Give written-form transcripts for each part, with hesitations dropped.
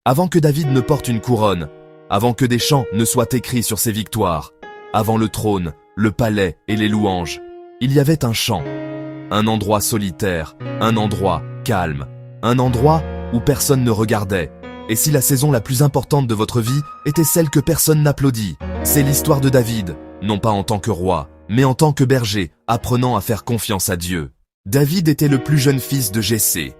Avant que David ne porte une couronne, avant que des chants ne soient écrits sur ses victoires, avant le trône, le palais et les louanges, il y avait un champ, un endroit solitaire, un endroit calme, un endroit où personne ne regardait. Et si la saison la plus importante de votre vie était celle que personne n'applaudit, c'est l'histoire de David, non pas en tant que roi, mais en tant que berger, apprenant à faire confiance à Dieu. David était le plus jeune fils de Jessé.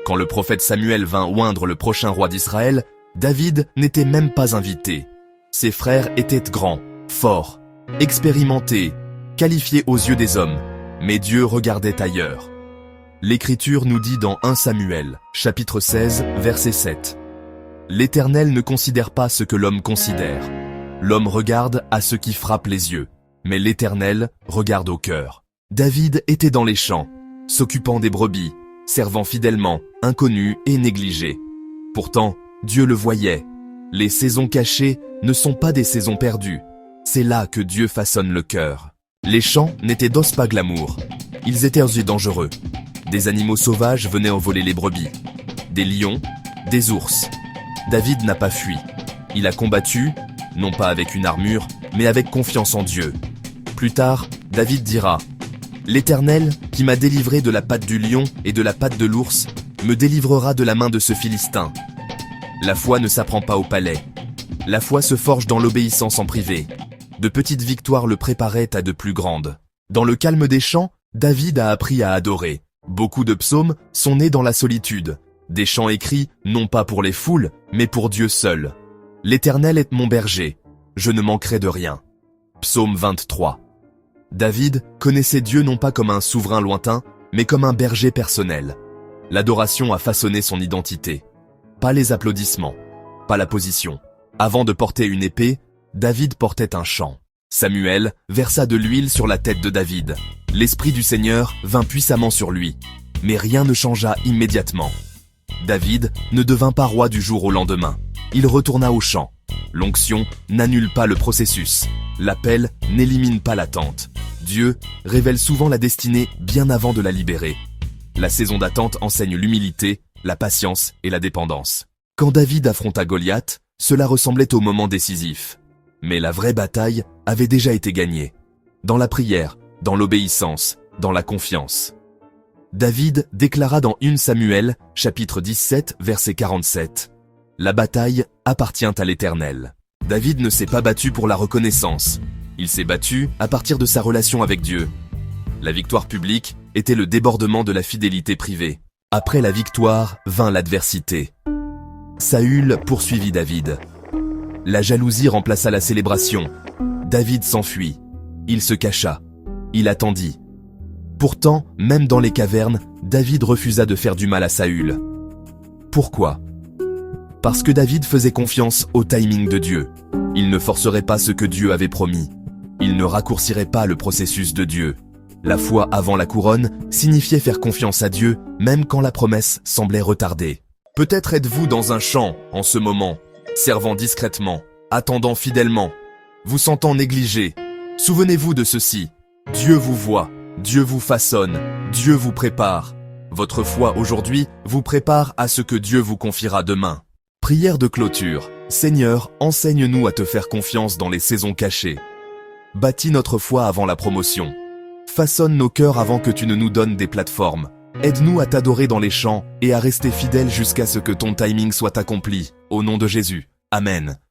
Quand le prophète Samuel vint oindre le prochain roi d'Israël, David n'était même pas invité. Ses frères étaient grands, forts, expérimentés, qualifiés aux yeux des hommes, mais Dieu regardait ailleurs. L'Écriture nous dit dans 1 Samuel, chapitre 16, verset 7. L'Éternel ne considère pas ce que l'homme considère. L'homme regarde à ce qui frappe les yeux, mais l'Éternel regarde au cœur. David était dans les champs, s'occupant des brebis, servant fidèlement, inconnu et négligé. Pourtant, Dieu le voyait. Les saisons cachées ne sont pas des saisons perdues. C'est là que Dieu façonne le cœur. Les champs n'étaient d'os pas glamour. Ils étaient aussi dangereux. Des animaux sauvages venaient envoler les brebis. Des lions, des ours. David n'a pas fui. Il a combattu, non pas avec une armure, mais avec confiance en Dieu. Plus tard, David dira « L'Éternel, qui m'a délivré de la patte du lion et de la patte de l'ours, me délivrera de la main de ce Philistin. » La foi ne s'apprend pas au palais. La foi se forge dans l'obéissance en privé. De petites victoires le préparaient à de plus grandes. Dans le calme des champs, David a appris à adorer. Beaucoup de psaumes sont nés dans la solitude. Des chants écrits, non pas pour les foules, mais pour Dieu seul. L'Éternel est mon berger, je ne manquerai de rien. Psaume 23. David connaissait Dieu non pas comme un souverain lointain, mais comme un berger personnel. L'adoration a façonné son identité. Pas les applaudissements, pas la position. Avant de porter une épée, David portait un chant. Samuel versa de l'huile sur la tête de David. L'Esprit du Seigneur vint puissamment sur lui. Mais rien ne changea immédiatement. David ne devint pas roi du jour au lendemain. Il retourna au champ. L'onction n'annule pas le processus. L'appel n'élimine pas l'attente. Dieu révèle souvent la destinée bien avant de la libérer. La saison d'attente enseigne l'humilité, la patience et la dépendance. Quand David affronta Goliath, cela ressemblait au moment décisif. Mais la vraie bataille avait déjà été gagnée. Dans la prière, dans l'obéissance, dans la confiance. David déclara dans 1 Samuel, chapitre 17, verset 47. « La bataille appartient à l'Éternel. » David ne s'est pas battu pour la reconnaissance. Il s'est battu à partir de sa relation avec Dieu. La victoire publique était le débordement de la fidélité privée. Après la victoire vint l'adversité. Saül poursuivit David. La jalousie remplaça la célébration. David s'enfuit. Il se cacha. Il attendit. Pourtant, même dans les cavernes, David refusa de faire du mal à Saül. Pourquoi ? Parce que David faisait confiance au timing de Dieu. Il ne forcerait pas ce que Dieu avait promis. Il ne raccourcirait pas le processus de Dieu. La foi avant la couronne signifiait faire confiance à Dieu, même quand la promesse semblait retardée. Peut-être êtes-vous dans un champ en ce moment, servant discrètement, attendant fidèlement, vous sentant négligé. Souvenez-vous de ceci. Dieu vous voit, Dieu vous façonne, Dieu vous prépare. Votre foi aujourd'hui vous prépare à ce que Dieu vous confiera demain. Prière de clôture. Seigneur, enseigne-nous à te faire confiance dans les saisons cachées. Bâtis notre foi avant la promotion. Façonne nos cœurs avant que tu ne nous donnes des plateformes. Aide-nous à t'adorer dans les champs et à rester fidèles jusqu'à ce que ton timing soit accompli. Au nom de Jésus. Amen.